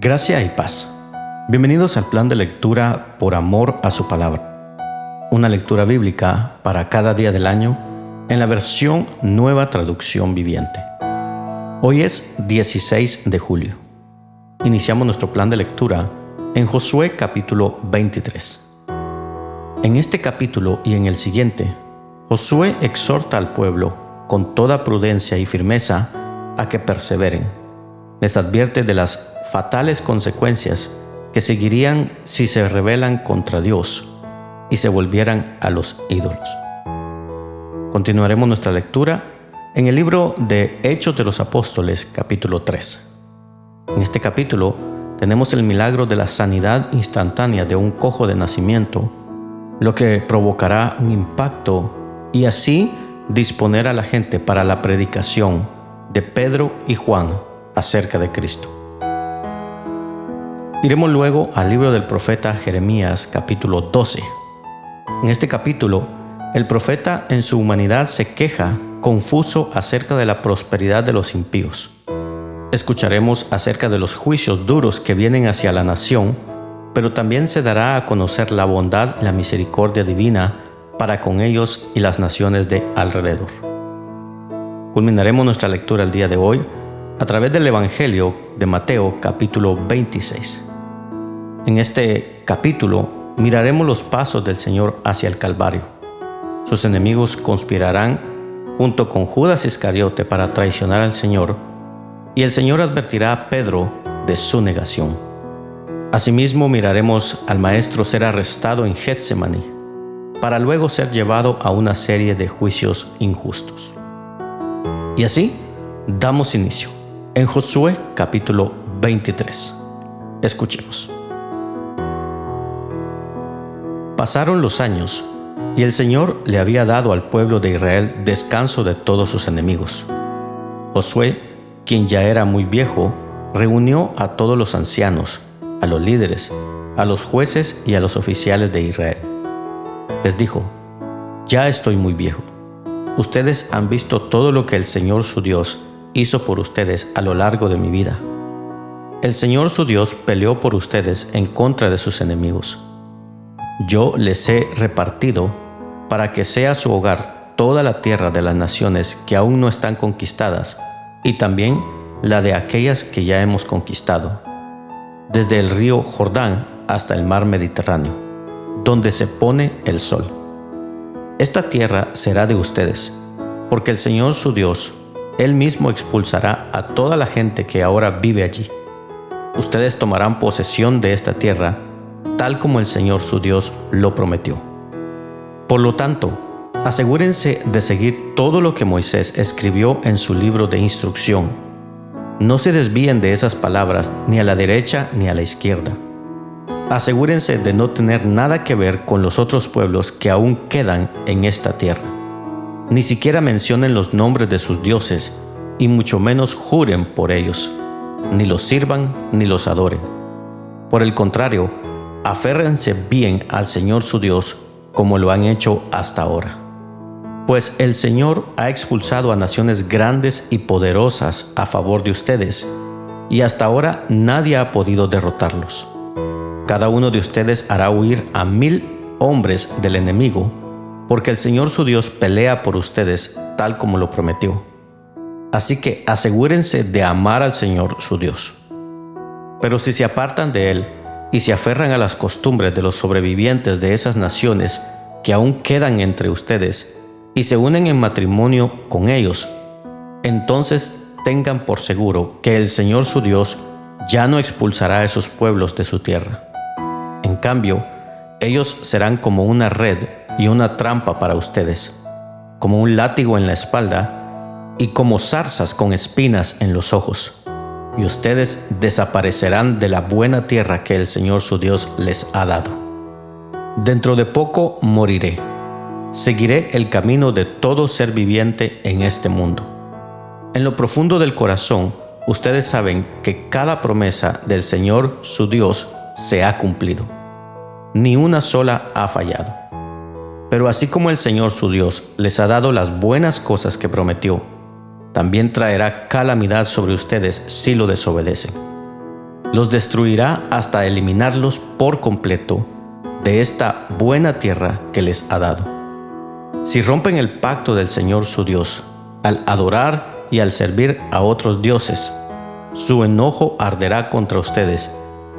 Gracia y paz. Bienvenidos al plan de lectura Por amor a su palabra. Una lectura bíblica para cada día del año en la versión Nueva Traducción Viviente. Hoy es 16 de julio. Iniciamos nuestro plan de lectura en Josué capítulo 23. En este capítulo y en el siguiente, Josué exhorta al pueblo con toda prudencia y firmeza a que perseveren. Les advierte de las fatales consecuencias que seguirían si se rebelan contra Dios y se volvieran a los ídolos. Continuaremos nuestra lectura en el libro de Hechos de los Apóstoles, capítulo 3. En este capítulo tenemos el milagro de la sanidad instantánea de un cojo de nacimiento, lo que provocará un impacto y así disponer a la gente para la predicación de Pedro y Juan acerca de Cristo. Iremos luego al libro del profeta Jeremías, capítulo 12. En este capítulo, el profeta en su humanidad se queja confuso acerca de la prosperidad de los impíos. Escucharemos acerca de los juicios duros que vienen hacia la nación, pero también se dará a conocer la bondad y la misericordia divina para con ellos y las naciones de alrededor. Culminaremos nuestra lectura el día de hoy a través del Evangelio de Mateo, capítulo 26. En este capítulo miraremos los pasos del Señor hacia el Calvario. Sus enemigos conspirarán junto con Judas Iscariote para traicionar al Señor, y el Señor advertirá a Pedro de su negación. Asimismo miraremos al Maestro ser arrestado en Getsemaní, para luego ser llevado a una serie de juicios injustos. Y así damos inicio en Josué capítulo 23. Escuchemos. Pasaron los años, y el Señor le había dado al pueblo de Israel descanso de todos sus enemigos. Josué, quien ya era muy viejo, reunió a todos los ancianos, a los líderes, a los jueces y a los oficiales de Israel. Les dijo: ya estoy muy viejo. Ustedes han visto todo lo que el Señor su Dios hizo por ustedes a lo largo de mi vida. El Señor su Dios peleó por ustedes en contra de sus enemigos. Yo les he repartido para que sea su hogar toda la tierra de las naciones que aún no están conquistadas y también la de aquellas que ya hemos conquistado, desde el río Jordán hasta el mar Mediterráneo, donde se pone el sol. Esta tierra será de ustedes, porque el Señor su Dios, Él mismo expulsará a toda la gente que ahora vive allí. Ustedes tomarán posesión de esta tierra, tal como el Señor su Dios lo prometió. Por lo tanto, asegúrense de seguir todo lo que Moisés escribió en su libro de instrucción. No se desvíen de esas palabras ni a la derecha ni a la izquierda. Asegúrense de no tener nada que ver con los otros pueblos que aún quedan en esta tierra. Ni siquiera mencionen los nombres de sus dioses, y mucho menos juren por ellos. Ni los sirvan ni los adoren. Por el contrario, aférrense bien al Señor su Dios, como lo han hecho hasta ahora. Pues el Señor ha expulsado a naciones grandes y poderosas a favor de ustedes, y hasta ahora nadie ha podido derrotarlos. Cada uno de ustedes hará huir a 1000 hombres del enemigo, porque el Señor su Dios pelea por ustedes tal como lo prometió. Así que asegúrense de amar al Señor su Dios. Pero si se apartan de Él y se aferran a las costumbres de los sobrevivientes de esas naciones que aún quedan entre ustedes y se unen en matrimonio con ellos, entonces tengan por seguro que el Señor su Dios ya no expulsará a esos pueblos de su tierra. En cambio, ellos serán como una red y una trampa para ustedes, como un látigo en la espalda y como zarzas con espinas en los ojos. Y ustedes desaparecerán de la buena tierra que el Señor su Dios les ha dado. Dentro de poco moriré. Seguiré el camino de todo ser viviente en este mundo. En lo profundo del corazón, ustedes saben que cada promesa del Señor su Dios se ha cumplido. Ni una sola ha fallado. Pero así como el Señor su Dios les ha dado las buenas cosas que prometió, también traerá calamidad sobre ustedes si lo desobedecen. los destruirá hasta eliminarlos por completo de esta buena tierra que les ha dado. Si rompen el pacto del Señor su Dios, al adorar y al servir a otros dioses, su enojo arderá contra ustedes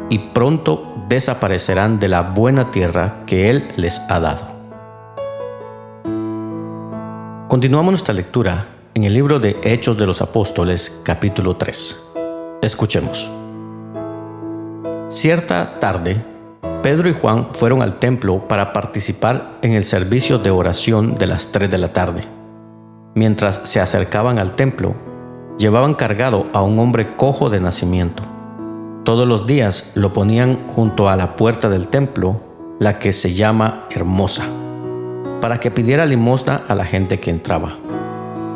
y pronto desaparecerán de la buena tierra que Él les ha dado. Continuamos nuestra lectura en el libro de Hechos de los Apóstoles, capítulo 3. Escuchemos. Cierta tarde, Pedro y Juan fueron al templo para participar en el servicio de oración de las 3 de la tarde. Mientras se acercaban al templo, llevaban cargado a un hombre cojo de nacimiento. Todos los días lo ponían junto a la puerta del templo, la que se llama Hermosa, para que pidiera limosna a la gente que entraba.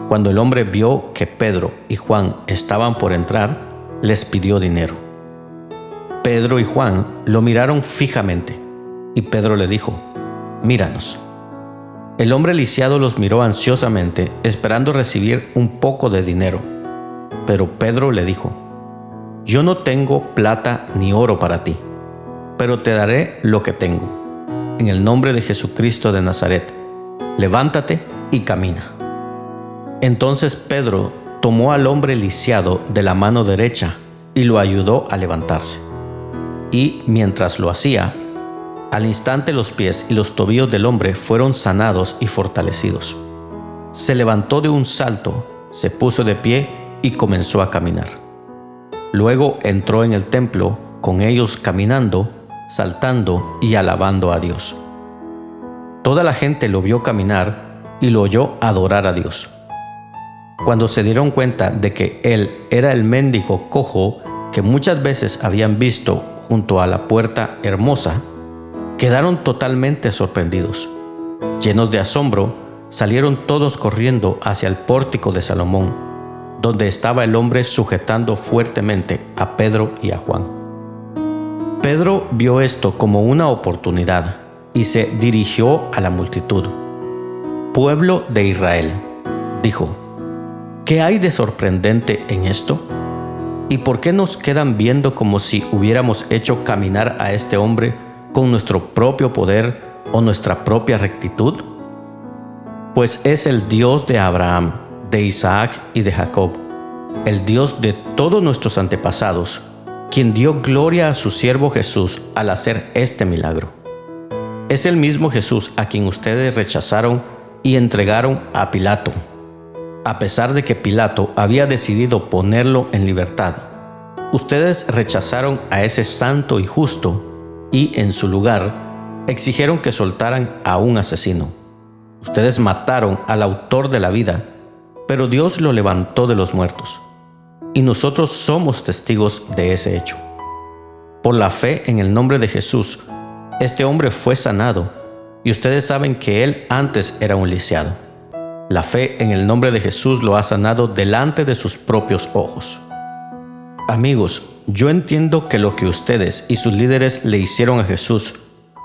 Cuando el hombre vio que Pedro y Juan estaban por entrar, les pidió dinero. Pedro y Juan lo miraron fijamente, y Pedro le dijo: «Míranos». El hombre lisiado los miró ansiosamente, esperando recibir un poco de dinero. Pero Pedro le dijo: «Yo no tengo plata ni oro para ti, pero te daré lo que tengo. En el nombre de Jesucristo de Nazaret, levántate y camina». Entonces Pedro tomó al hombre lisiado de la mano derecha y lo ayudó a levantarse. Y mientras lo hacía, al instante los pies y los tobillos del hombre fueron sanados y fortalecidos. Se levantó de un salto, se puso de pie y comenzó a caminar. Luego entró en el templo con ellos caminando, saltando y alabando a Dios. Toda la gente lo vio caminar y lo oyó adorar a Dios. Cuando se dieron cuenta de que él era el mendigo cojo que muchas veces habían visto junto a la puerta Hermosa, quedaron totalmente sorprendidos. Llenos de asombro, salieron todos corriendo hacia el pórtico de Salomón, donde estaba el hombre sujetando fuertemente a Pedro y a Juan. Pedro vio esto como una oportunidad y se dirigió a la multitud. «Pueblo de Israel», dijo, «¿qué hay de sorprendente en esto? ¿Y por qué nos quedan viendo como si hubiéramos hecho caminar a este hombre con nuestro propio poder o nuestra propia rectitud? Pues es el Dios de Abraham, de Isaac y de Jacob, el Dios de todos nuestros antepasados, quien dio gloria a su siervo Jesús al hacer este milagro. Es el mismo Jesús a quien ustedes rechazaron y entregaron a Pilato, a pesar de que Pilato había decidido ponerlo en libertad. Ustedes rechazaron a ese santo y justo y, en su lugar, exigieron que soltaran a un asesino. Ustedes mataron al autor de la vida, pero Dios lo levantó de los muertos, y nosotros somos testigos de ese hecho. Por la fe en el nombre de Jesús, este hombre fue sanado, y ustedes saben que él antes era un lisiado. La fe en el nombre de Jesús lo ha sanado delante de sus propios ojos. Amigos, yo entiendo que lo que ustedes y sus líderes le hicieron a Jesús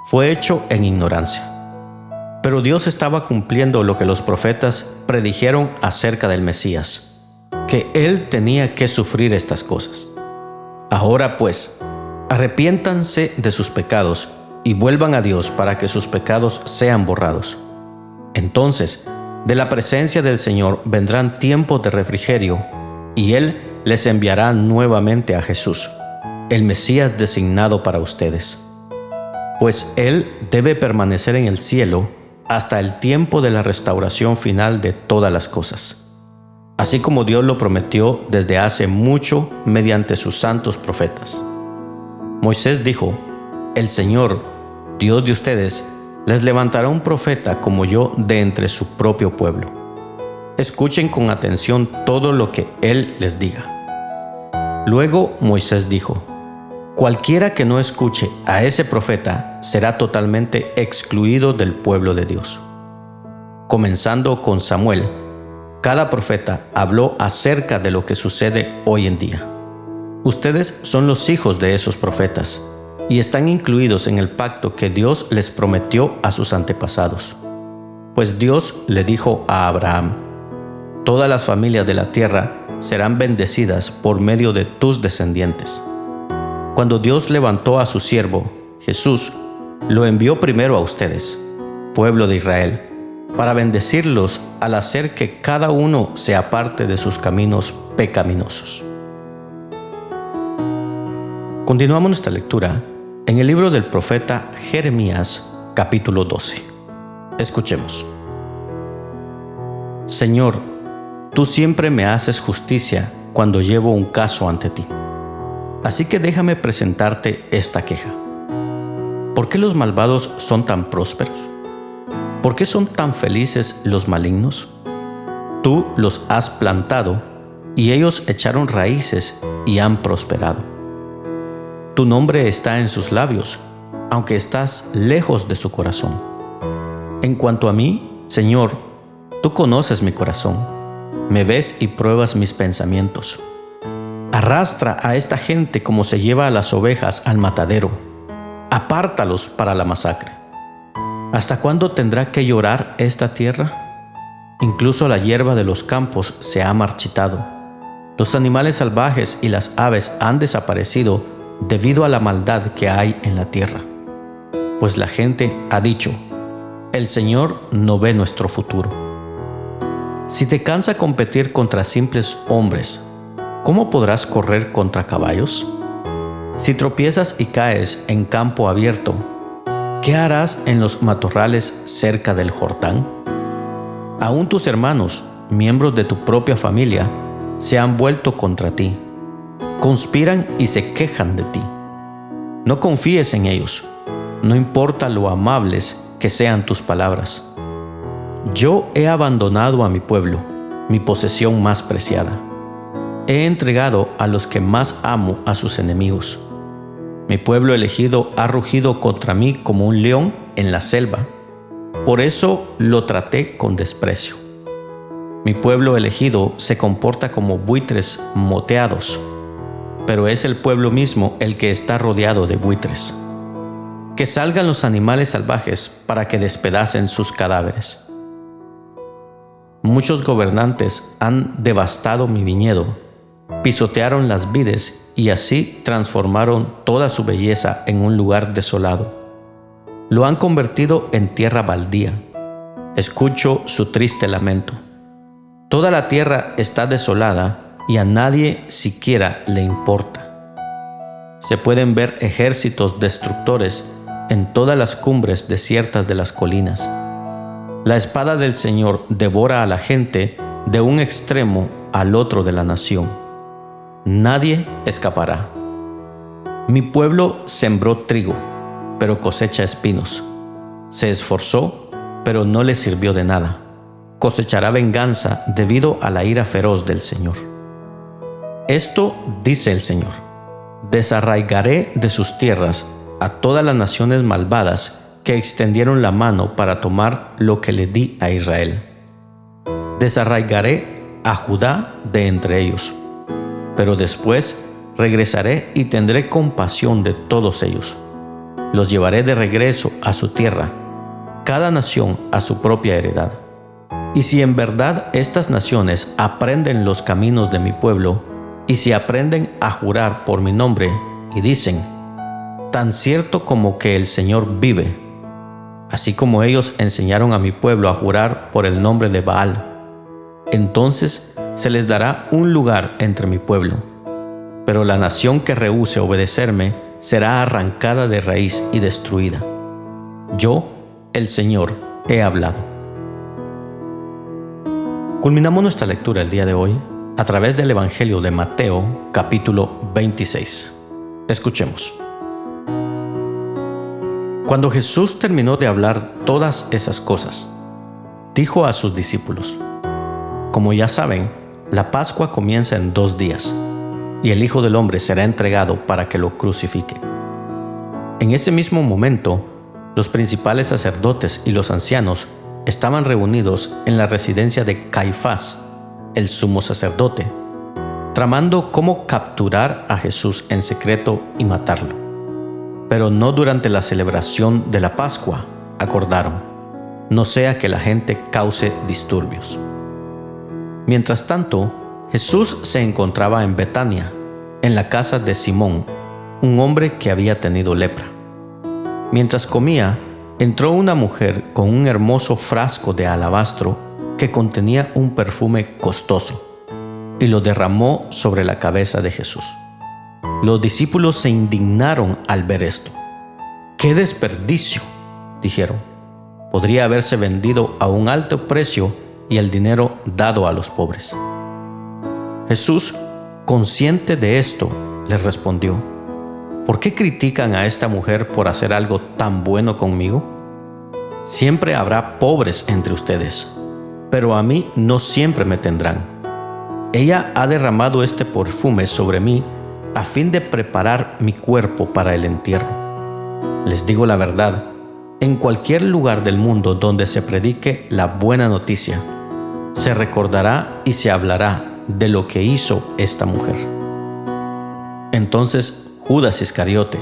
fue hecho en ignorancia. Pero Dios estaba cumpliendo lo que los profetas predijeron acerca del Mesías, que Él tenía que sufrir estas cosas. Ahora pues, arrepiéntanse de sus pecados y vuelvan a Dios para que sus pecados sean borrados. Entonces, de la presencia del Señor vendrán tiempos de refrigerio, y Él les enviará nuevamente a Jesús, el Mesías designado para ustedes. Pues Él debe permanecer en el cielo hasta el tiempo de la restauración final de todas las cosas, así como Dios lo prometió desde hace mucho mediante sus santos profetas. Moisés dijo: «El Señor, Dios de ustedes, les levantará un profeta como yo de entre su propio pueblo. Escuchen con atención todo lo que Él les diga». Luego Moisés dijo: «Cualquiera que no escuche a ese profeta será totalmente excluido del pueblo de Dios». Comenzando con Samuel, cada profeta habló acerca de lo que sucede hoy en día. Ustedes son los hijos de esos profetas y están incluidos en el pacto que Dios les prometió a sus antepasados. Pues Dios le dijo a Abraham: «Todas las familias de la tierra serán bendecidas por medio de tus descendientes». Cuando Dios levantó a su siervo, Jesús, lo envió primero a ustedes, pueblo de Israel, para bendecirlos al hacer que cada uno se aparte de sus caminos pecaminosos. Continuamos nuestra lectura en el libro del profeta Jeremías, capítulo 12. Escuchemos. Señor, tú siempre me haces justicia cuando llevo un caso ante ti. Así que déjame presentarte esta queja. ¿Por qué los malvados son tan prósperos? ¿Por qué son tan felices los malignos? Tú los has plantado y ellos echaron raíces y han prosperado. Tu nombre está en sus labios, aunque estás lejos de su corazón. En cuanto a mí, Señor, tú conoces mi corazón, me ves y pruebas mis pensamientos. Arrastra a esta gente como se lleva a las ovejas al matadero. Apártalos para la masacre. ¿Hasta cuándo tendrá que llorar esta tierra? Incluso la hierba de los campos se ha marchitado. Los animales salvajes y las aves han desaparecido debido a la maldad que hay en la tierra. Pues la gente ha dicho, el Señor no ve nuestro futuro. Si te cansa competir contra simples hombres, ¿cómo podrás correr contra caballos? Si tropiezas y caes en campo abierto, ¿qué harás en los matorrales cerca del Jordán? Aún tus hermanos, miembros de tu propia familia, se han vuelto contra ti. Conspiran y se quejan de ti. No confíes en ellos, no importa lo amables que sean tus palabras. Yo he abandonado a mi pueblo, mi posesión más preciada. He entregado a los que más amo a sus enemigos. Mi pueblo elegido ha rugido contra mí como un león en la selva. Por eso lo traté con desprecio. Mi pueblo elegido se comporta como buitres moteados, pero es el pueblo mismo el que está rodeado de buitres. Que salgan los animales salvajes para que despedacen sus cadáveres. Muchos gobernantes han devastado mi viñedo, pisotearon las vides y así transformaron toda su belleza en un lugar desolado. Lo han convertido en tierra baldía. Escucho su triste lamento. Toda la tierra está desolada y a nadie siquiera le importa. Se pueden ver ejércitos destructores en todas las cumbres desiertas de las colinas. La espada del Señor devora a la gente de un extremo al otro de la nación. Nadie escapará. Mi pueblo sembró trigo, pero cosecha espinos. Se esforzó, pero no le sirvió de nada. Cosechará venganza debido a la ira feroz del Señor. Esto dice el Señor: desarraigaré de sus tierras a todas las naciones malvadas que extendieron la mano para tomar lo que le di a Israel. Desarraigaré a Judá de entre ellos. Pero después regresaré y tendré compasión de todos ellos. Los llevaré de regreso a su tierra, cada nación a su propia heredad. Y si en verdad estas naciones aprenden los caminos de mi pueblo, y si aprenden a jurar por mi nombre y dicen, tan cierto como que el Señor vive, así como ellos enseñaron a mi pueblo a jurar por el nombre de Baal, entonces se les dará un lugar entre mi pueblo. Pero la nación que rehúse obedecerme será arrancada de raíz y destruida. Yo, el Señor, he hablado. Culminamos nuestra lectura el día de hoy a través del Evangelio de Mateo, capítulo 26. Escuchemos. Cuando Jesús terminó de hablar todas esas cosas, dijo a sus discípulos: como ya saben, la Pascua comienza en 2 días, y el Hijo del Hombre será entregado para que lo crucifiquen. En ese mismo momento, los principales sacerdotes y los ancianos estaban reunidos en la residencia de Caifás, el sumo sacerdote, tramando cómo capturar a Jesús en secreto y matarlo. Pero no durante la celebración de la Pascua, acordaron, no sea que la gente cause disturbios. Mientras tanto, Jesús se encontraba en Betania, en la casa de Simón, un hombre que había tenido lepra. Mientras comía, entró una mujer con un hermoso frasco de alabastro que contenía un perfume costoso y lo derramó sobre la cabeza de Jesús. Los discípulos se indignaron al ver esto. ¡Qué desperdicio!, dijeron. Podría haberse vendido a un alto precio y el dinero dado a los pobres. Jesús, consciente de esto, les respondió: ¿por qué critican a esta mujer por hacer algo tan bueno conmigo? Siempre habrá pobres entre ustedes, pero a mí no siempre me tendrán. Ella ha derramado este perfume sobre mí a fin de preparar mi cuerpo para el entierro. Les digo la verdad, en cualquier lugar del mundo donde se predique la buena noticia, se recordará y se hablará de lo que hizo esta mujer. Entonces Judas Iscariote,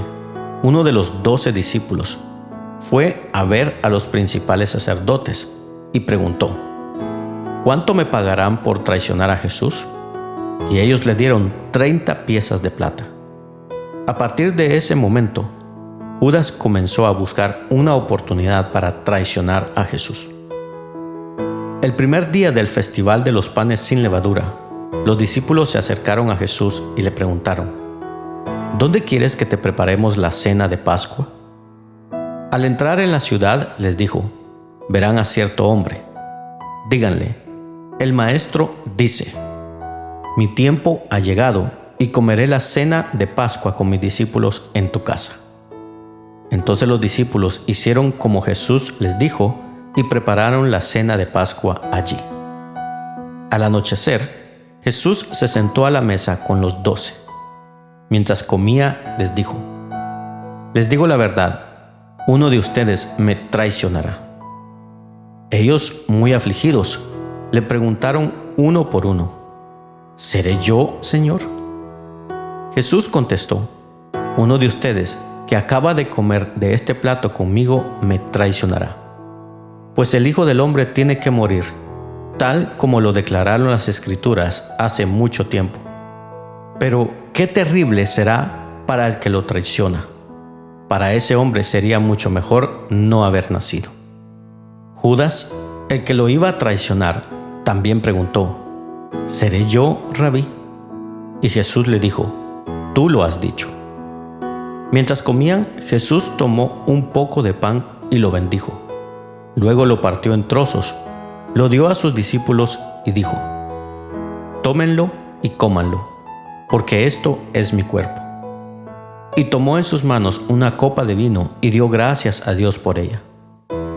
uno de los 12 discípulos, fue a ver a los principales sacerdotes y preguntó: ¿cuánto me pagarán por traicionar a Jesús? Y ellos le dieron 30 piezas de plata. A partir de ese momento, Judas comenzó a buscar una oportunidad para traicionar a Jesús. El primer día del festival de los panes sin levadura, los discípulos se acercaron a Jesús y le preguntaron: ¿dónde quieres que te preparemos la cena de Pascua? Al entrar en la ciudad, les dijo: verán a cierto hombre. Díganle: el maestro dice, mi tiempo ha llegado y comeré la cena de Pascua con mis discípulos en tu casa. Entonces los discípulos hicieron como Jesús les dijo y prepararon la cena de Pascua allí. Al anochecer, Jesús se sentó a la mesa con los 12. Mientras comía, les dijo: les digo la verdad, uno de ustedes me traicionará. Ellos, muy afligidos, le preguntaron uno por uno: ¿seré yo, Señor? Jesús contestó: uno de ustedes que acaba de comer de este plato conmigo me traicionará. Pues el Hijo del Hombre tiene que morir, tal como lo declararon las Escrituras hace mucho tiempo. Pero qué terrible será para el que lo traiciona. Para ese hombre sería mucho mejor no haber nacido. Judas, el que lo iba a traicionar, también preguntó: ¿seré yo, Rabí? Y Jesús le dijo: tú lo has dicho. Mientras comían, Jesús tomó un poco de pan y lo bendijo. Luego lo partió en trozos, lo dio a sus discípulos y dijo: tómenlo y cómanlo, porque esto es mi cuerpo. Y tomó en sus manos una copa de vino y dio gracias a Dios por ella.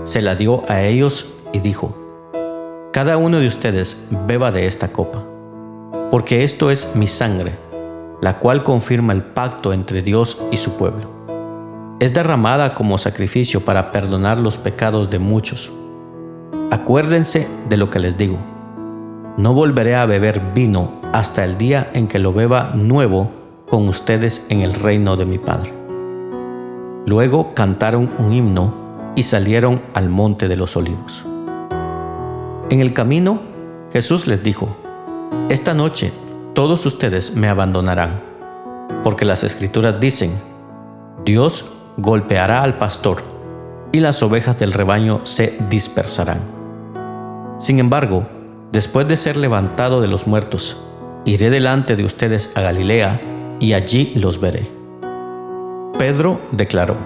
Se la dio a ellos y dijo: cada uno de ustedes beba de esta copa, porque esto es mi sangre, la cual confirma el pacto entre Dios y su pueblo. Es derramada como sacrificio para perdonar los pecados de muchos. Acuérdense de lo que les digo: no volveré a beber vino hasta el día en que lo beba nuevo con ustedes en el reino de mi Padre. Luego cantaron un himno y salieron al monte de los olivos. En el camino, Jesús les dijo: esta noche todos ustedes me abandonarán, porque las Escrituras dicen: Dios golpeará al pastor y las ovejas del rebaño se dispersarán. Sin embargo, después de ser levantado de los muertos, iré delante de ustedes a Galilea y allí los veré. Pedro declaró: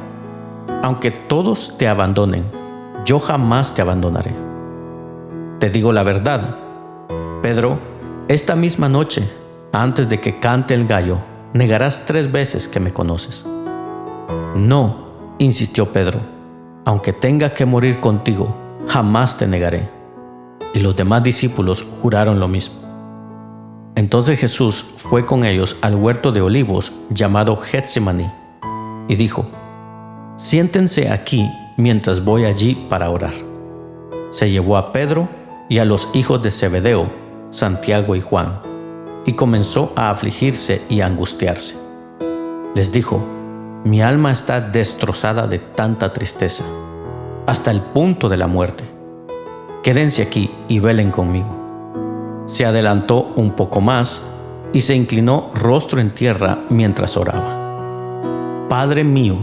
aunque todos te abandonen, yo jamás te abandonaré. Te digo la verdad, Pedro, esta misma noche, antes de que cante el gallo, negarás 3 veces que me conoces. No, insistió Pedro, aunque tenga que morir contigo, jamás te negaré. Y los demás discípulos juraron lo mismo. Entonces Jesús fue con ellos al huerto de olivos llamado Getsemaní y dijo: siéntense aquí mientras voy allí para orar. Se llevó a Pedro y a los hijos de Zebedeo, Santiago y Juan, y comenzó a afligirse y a angustiarse. Les dijo: mi alma está destrozada de tanta tristeza, hasta el punto de la muerte. Quédense aquí y velen conmigo. Se adelantó un poco más y se inclinó rostro en tierra mientras oraba. Padre mío,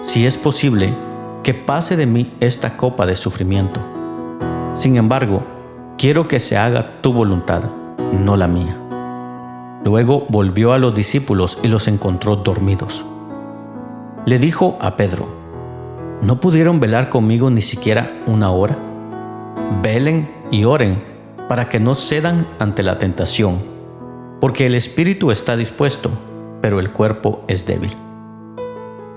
si es posible, que pase de mí esta copa de sufrimiento. Sin embargo, quiero que se haga tu voluntad, no la mía. Luego volvió a los discípulos y los encontró dormidos. Le dijo a Pedro: ¿no pudieron velar conmigo ni siquiera una hora? Velen y oren para que no cedan ante la tentación, porque el espíritu está dispuesto, pero el cuerpo es débil.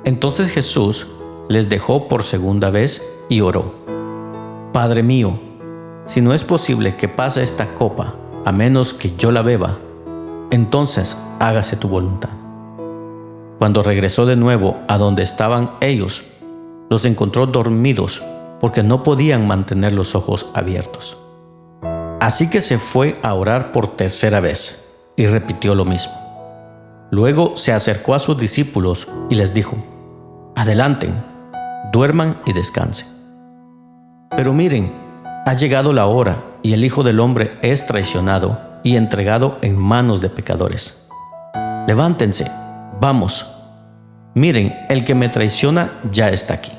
Entonces Jesús les dejó por segunda vez y oró: Padre mío, si no es posible que pase esta copa, a menos que yo la beba, entonces hágase tu voluntad. Cuando regresó de nuevo a donde estaban ellos, los encontró dormidos porque no podían mantener los ojos abiertos. Así que se fue a orar por tercera vez y repitió lo mismo. Luego se acercó a sus discípulos y les dijo: Adelanten, duerman y descansen. Pero miren, ha llegado la hora y el Hijo del Hombre es traicionado y entregado en manos de pecadores. Levántense, vamos. Miren, el que me traiciona ya está aquí.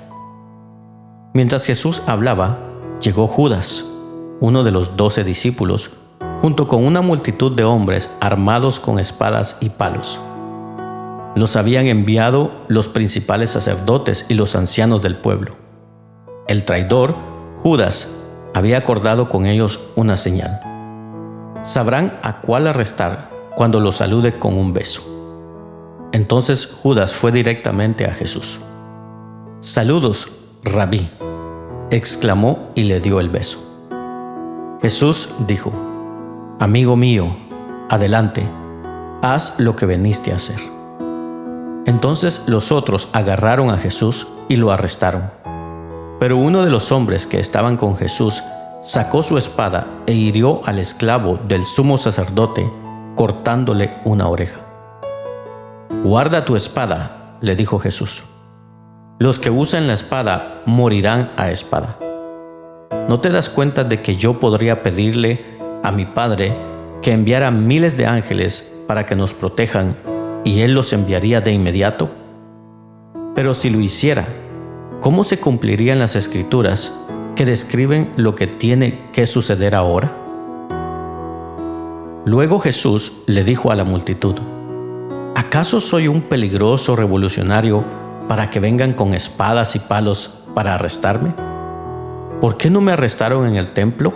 Mientras Jesús hablaba, llegó Judas, uno de los 12 discípulos, junto con una multitud de hombres armados con espadas y palos. Los habían enviado los principales sacerdotes y los ancianos del pueblo. El traidor, Judas, había acordado con ellos una señal. Sabrán a cuál arrestar cuando lo salude con un beso. Entonces Judas fue directamente a Jesús. «Saludos, Rabí», exclamó y le dio el beso. Jesús dijo: «Amigo mío, adelante, haz lo que veniste a hacer». Entonces los otros agarraron a Jesús y lo arrestaron. Pero uno de los hombres que estaban con Jesús sacó su espada e hirió al esclavo del sumo sacerdote, cortándole una oreja. «Guarda tu espada», le dijo Jesús. «Los que usan la espada morirán a espada. ¿No te das cuenta de que yo podría pedirle a mi Padre que enviara miles de ángeles para que nos protejan y Él los enviaría de inmediato? Pero si lo hiciera, ¿cómo se cumplirían las Escrituras que describen lo que tiene que suceder ahora?» Luego Jesús le dijo a la multitud: ¿acaso soy un peligroso revolucionario para que vengan con espadas y palos para arrestarme? ¿Por qué no me arrestaron en el templo?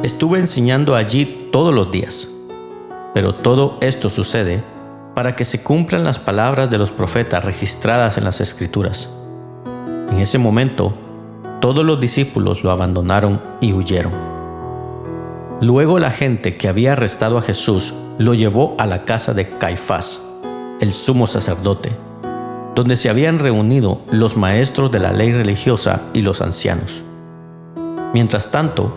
Estuve enseñando allí todos los días. Pero todo esto sucede para que se cumplan las palabras de los profetas registradas en las Escrituras. En ese momento, todos los discípulos lo abandonaron y huyeron. Luego la gente que había arrestado a Jesús lo llevó a la casa de Caifás, el sumo sacerdote, donde se habían reunido los maestros de la ley religiosa y los ancianos. Mientras tanto,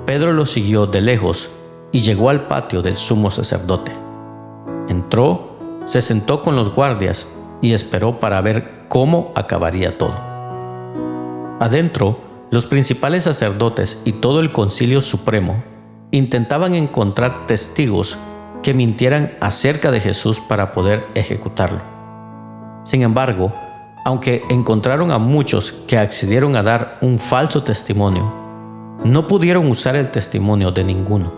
Pedro lo siguió de lejos y llegó al patio del sumo sacerdote. Entró, se sentó con los guardias y esperó para ver cómo acabaría todo. Adentro, los principales sacerdotes y todo el concilio supremo intentaban encontrar testigos que mintieran acerca de Jesús para poder ejecutarlo. Sin embargo, aunque encontraron a muchos que accedieron a dar un falso testimonio, no pudieron usar el testimonio de ninguno.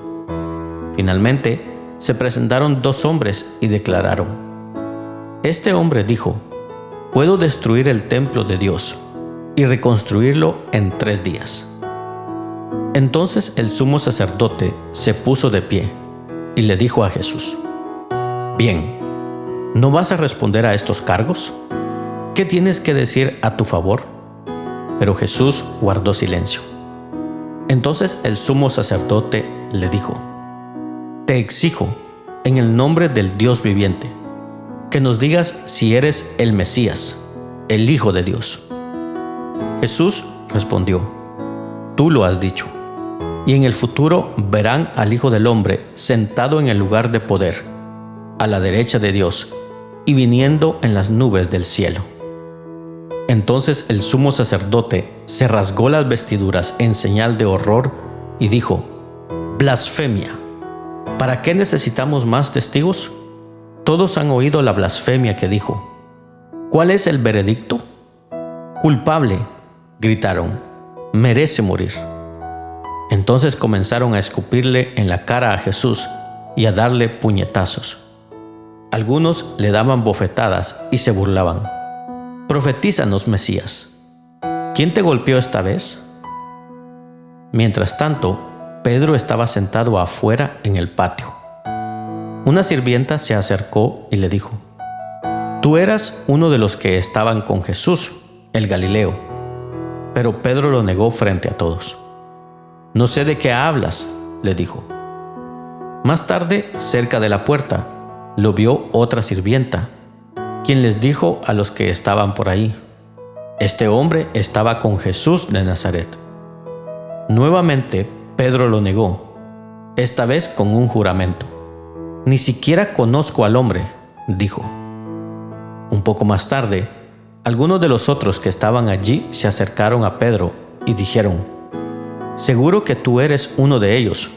Finalmente, se presentaron 2 hombres y declararon: «Este hombre dijo: puedo destruir el templo de Dios y reconstruirlo en 3 días». Entonces el sumo sacerdote se puso de pie y le dijo a Jesús: «Bien, ¿no vas a responder a estos cargos? ¿Qué tienes que decir a tu favor?». Pero Jesús guardó silencio. Entonces el sumo sacerdote le dijo: «Te exijo, en el nombre del Dios viviente, que nos digas si eres el Mesías, el Hijo de Dios». Jesús respondió: «Tú lo has dicho, y en el futuro verán al Hijo del Hombre sentado en el lugar de poder, a la derecha de Dios, y viniendo en las nubes del cielo». Entonces el sumo sacerdote se rasgó las vestiduras en señal de horror y dijo: «Blasfemia. ¿Para qué necesitamos más testigos? Todos han oído la blasfemia que dijo». ¿Cuál es el veredicto? Culpable, gritaron, merece morir. Entonces comenzaron a escupirle en la cara a Jesús y a darle puñetazos. Algunos le daban bofetadas y se burlaban. Profetízanos, Mesías. ¿Quién te golpeó esta vez? Mientras tanto, Pedro estaba sentado afuera en el patio. Una sirvienta se acercó y le dijo: Tú eras uno de los que estaban con Jesús, el Galileo. Pero Pedro lo negó frente a todos. No sé de qué hablas, le dijo. Más tarde, cerca de la puerta, lo vio otra sirvienta, quien les dijo a los que estaban por ahí: Este hombre estaba con Jesús de Nazaret. Nuevamente, Pedro lo negó, esta vez con un juramento. Ni siquiera conozco al hombre, dijo. Un poco más tarde, algunos de los otros que estaban allí se acercaron a Pedro y dijeron: Seguro que tú eres uno de ellos.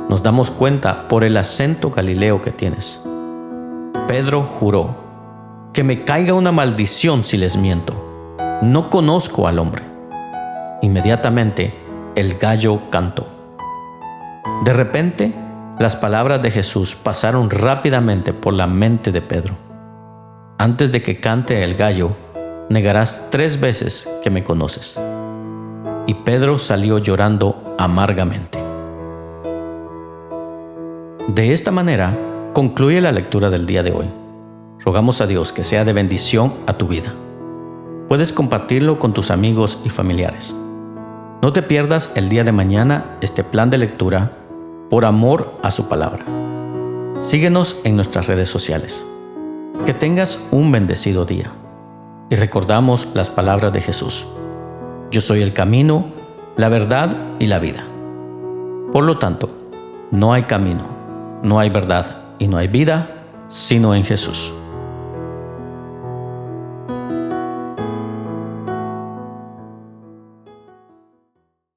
Nos damos cuenta por el acento galileo que tienes. Pedro juró: Que me caiga una maldición si les miento. No conozco al hombre. Inmediatamente, el gallo cantó. De repente, las palabras de Jesús pasaron rápidamente por la mente de Pedro. Antes de que cante el gallo, negarás 3 veces que me conoces. Y Pedro salió llorando amargamente. De esta manera, concluye la lectura del día de hoy. Rogamos a Dios que sea de bendición a tu vida. Puedes compartirlo con tus amigos y familiares. No te pierdas el día de mañana este plan de lectura por amor a su palabra. Síguenos en nuestras redes sociales. Que tengas un bendecido día. Y recordamos las palabras de Jesús: Yo soy el camino, la verdad y la vida. Por lo tanto, no hay camino, no hay verdad y no hay vida sino en Jesús.